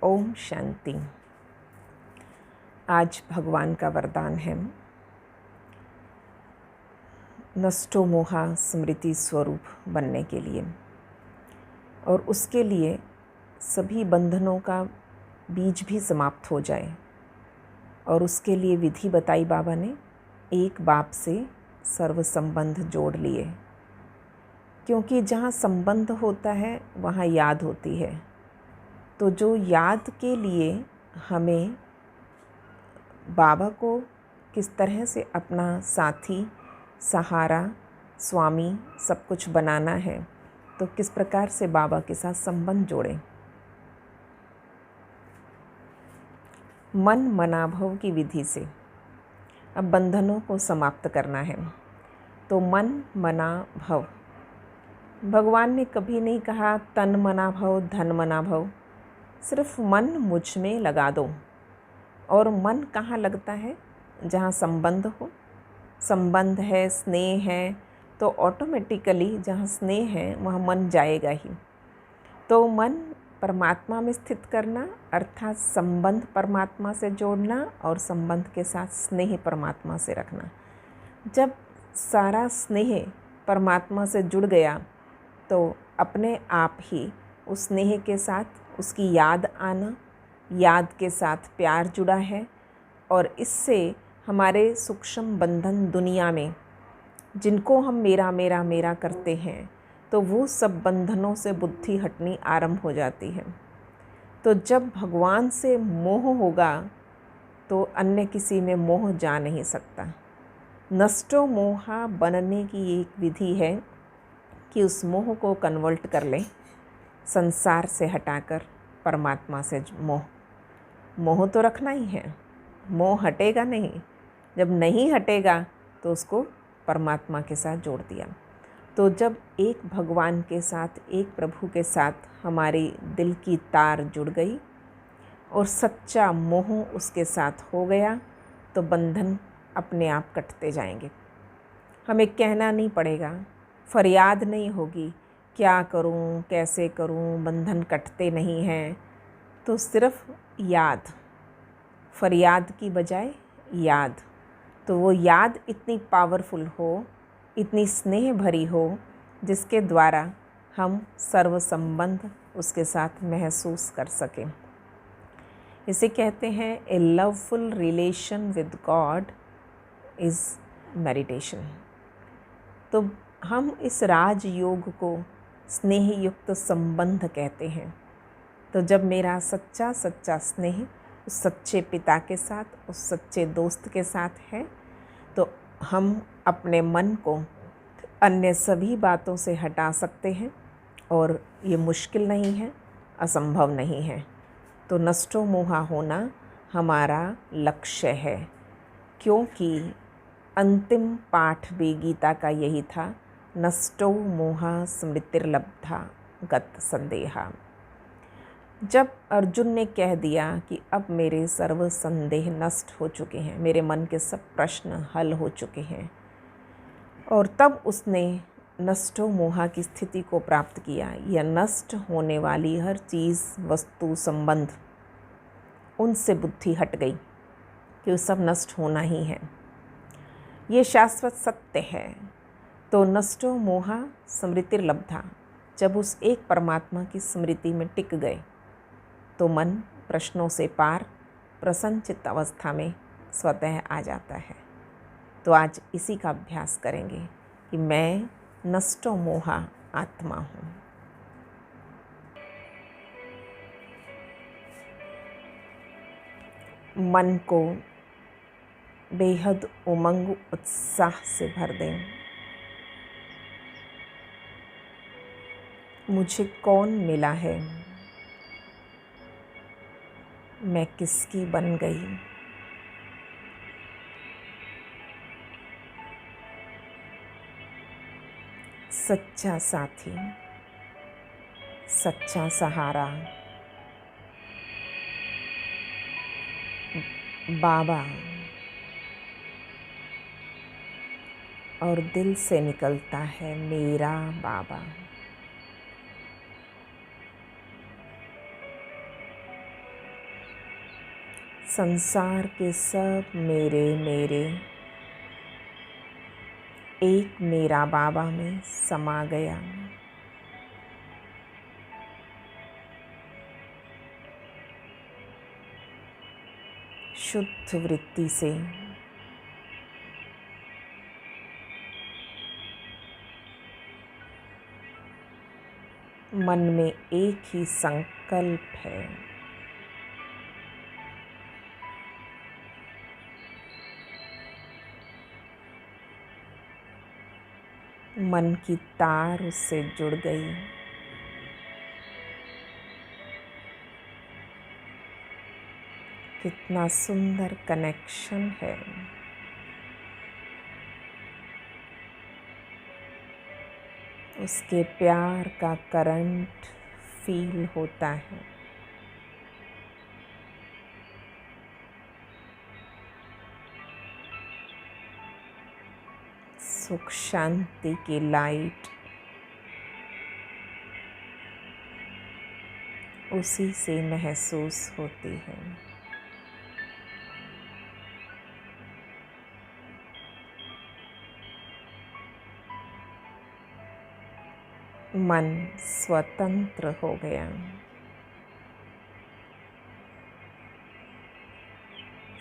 ओम शांति। आज भगवान का वरदान है नष्टो मोहा स्मृति स्वरूप बनने के लिए, और उसके लिए सभी बंधनों का बीज भी समाप्त हो जाए। और उसके लिए विधि बताई बाबा ने, एक बाप से सर्व संबंध जोड़ लिए, क्योंकि जहाँ संबंध होता है वहाँ याद होती है। तो जो याद के लिए हमें बाबा को किस तरह से अपना साथी, सहारा, स्वामी सब कुछ बनाना है, तो किस प्रकार से बाबा के साथ संबंध जोड़ें। मन मनाभव की विधि से अब बंधनों को समाप्त करना है। तो मन मना भव, भगवान ने कभी नहीं कहा तन मना भव, धन मना भव। सिर्फ मन मुझ में लगा दो। और मन कहाँ लगता है? जहाँ संबंध हो। संबंध है, स्नेह है, तो ऑटोमेटिकली जहाँ स्नेह है वहाँ मन जाएगा ही। तो मन परमात्मा में स्थित करना, अर्थात संबंध परमात्मा से जोड़ना और संबंध के साथ स्नेह परमात्मा से रखना। जब सारा स्नेह परमात्मा से जुड़ गया तो अपने आप ही उस स्नेह के साथ उसकी याद आना, याद के साथ प्यार जुड़ा है। और इससे हमारे सूक्ष्म बंधन दुनिया में जिनको हम मेरा मेरा मेरा करते हैं, तो वो सब बंधनों से बुद्धि हटनी आरंभ हो जाती है। तो जब भगवान से मोह होगा तो अन्य किसी में मोह जा नहीं सकता। नष्टो मोहा बनने की एक विधि है कि उस मोह को कन्वर्ट कर लें, संसार से हटाकर परमात्मा से मोह तो रखना ही है। मोह हटेगा नहीं। जब नहीं हटेगा तो उसको परमात्मा के साथ जोड़ दिया। तो जब एक भगवान के साथ, एक प्रभु के साथ हमारी दिल की तार जुड़ गई और सच्चा मोह उसके साथ हो गया, तो बंधन अपने आप कटते जाएंगे। हमें कहना नहीं पड़ेगा, फरियाद नहीं होगी, क्या करूं, कैसे करूं, बंधन कटते नहीं हैं। तो सिर्फ याद, फरियाद की बजाय याद। तो वो याद इतनी पावरफुल हो, इतनी स्नेह भरी हो, जिसके द्वारा हम सर्व संबंध उसके साथ महसूस कर सकें। इसे कहते हैं a loveful relation with God is meditation. तो हम इस राजयोग को स्नेह युक्त संबंध कहते हैं। तो जब मेरा सच्चा सच्चा स्नेह उस सच्चे पिता के साथ, उस सच्चे दोस्त के साथ है, तो हम अपने मन को अन्य सभी बातों से हटा सकते हैं। और ये मुश्किल नहीं है, असंभव नहीं है। तो नष्टो मोहा होना हमारा लक्ष्य है, क्योंकि अंतिम पाठ भी गीता का यही था, नष्टो मोहा स्मृतिर्लब्धा गत संदेहा। जब अर्जुन ने कह दिया कि अब मेरे सर्व संदेह नष्ट हो चुके हैं, मेरे मन के सब प्रश्न हल हो चुके हैं, और तब उसने नष्टो मोहा की स्थिति को प्राप्त किया। यह नष्ट होने वाली हर चीज़, वस्तु, संबंध, उनसे बुद्धि हट गई कि वो सब नष्ट होना ही है। ये शाश्वत सत्य है। तो नष्टो मोहा स्मृतिर्लब्धा, जब उस एक परमात्मा की स्मृति में टिक गए तो मन प्रश्नों से पार प्रसन्नचित्त अवस्था में स्वतः आ जाता है। तो आज इसी का अभ्यास करेंगे कि मैं नष्टो मोहा आत्मा हूँ। मन को बेहद उमंग उत्साह से भर दें। मुझे कौन मिला है, मैं किसकी बन गई। सच्चा साथी, सच्चा सहारा बाबा, और दिल से निकलता है मेरा बाबा। संसार के सब मेरे मेरे एक मेरा बाबा में समा गया। शुद्ध वृत्ति से मन में एक ही संकल्प है, मन की तार उससे जुड़ गई। कितना सुंदर कनेक्शन है। उसके प्यार का करंट फील होता है। सुख शांति की लाइट उसी से महसूस होती है। मन स्वतंत्र हो गया।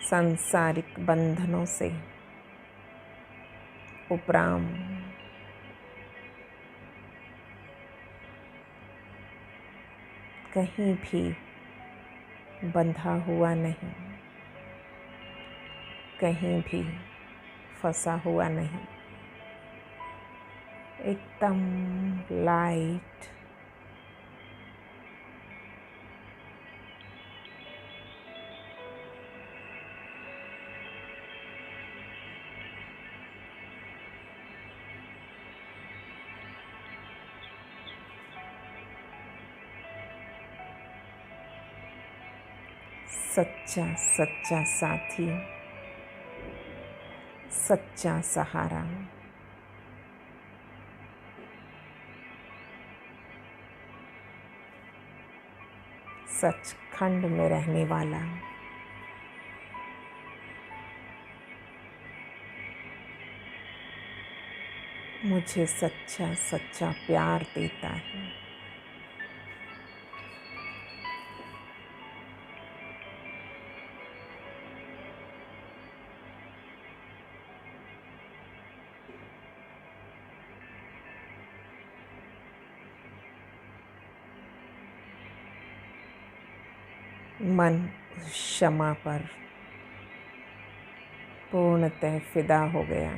सांसारिक बंधनों से उपराम कहीं भी बंधा हुआ नहीं, कहीं भी फंसा हुआ नहीं। एकदम लाइट, सच्चा सच्चा साथी, सच्चा सहारा, सचखंड में रहने वाला, मुझे सच्चा सच्चा प्यार देता है। मन क्षमा पर पूर्णतः फिदा हो गया।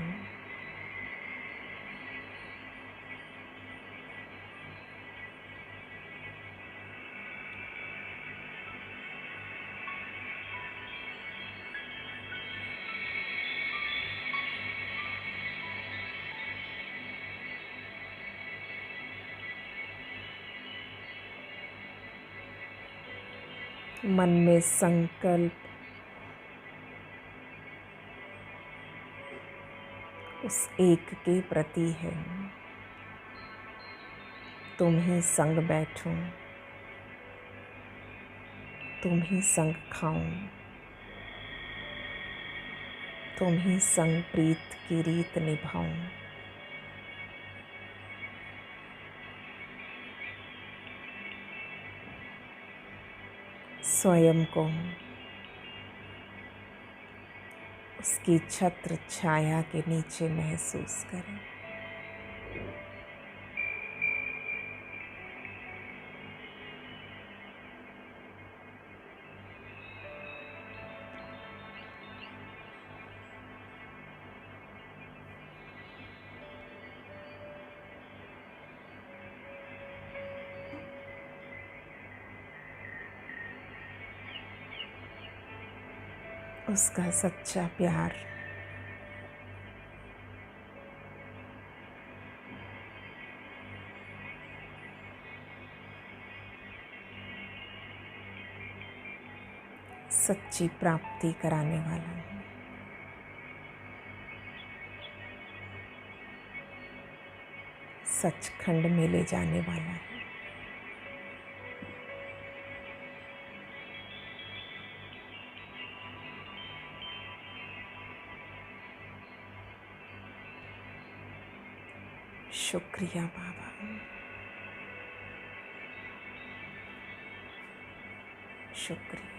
मन में संकल्प उस एक के प्रति है। तुम ही संग बैठूं, तुम ही संग खाऊं, तुम ही संग प्रीत की रीत निभाऊं। स्वयं को उसकी छत्र छाया के नीचे महसूस करें। उसका सच्चा प्यार सच्ची प्राप्ति कराने वाला है। सचखंड में ले जाने वाला है। शुक्रिया बाबा, शुक्रिया।